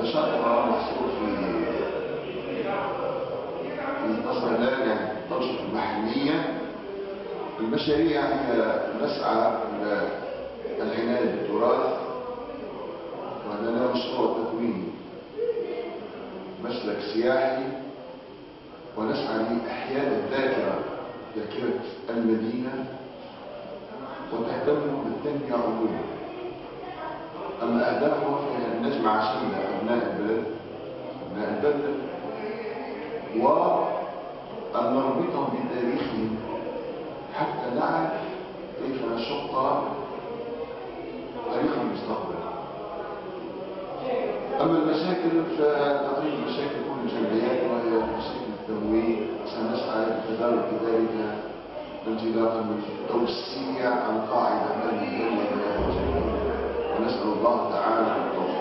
نشاطنا محصور في تصميمات الأنشطة المحلية. المشاريع هي نسعى إلى العناية بالتراث، وعندنا مشروع تكوين مسلك سياحي، ونسعى لإحياء ذاكرة المدينة، وتهتم بالتنمية عموما. أما أهدافها فهي أن نجمع شمل أبناء البلد وأن نربطهم بتاريخهم حتى نعرف كيف نشق طريق المستقبل. أما المشاكل فتقريبا مشاكل كل الجمعيات، وهي مشاكل التمويل. سنسعى بتدارك ذلك انطلاقا من توسيع القاعدة التي ونسأل الله تعالى التوفيق.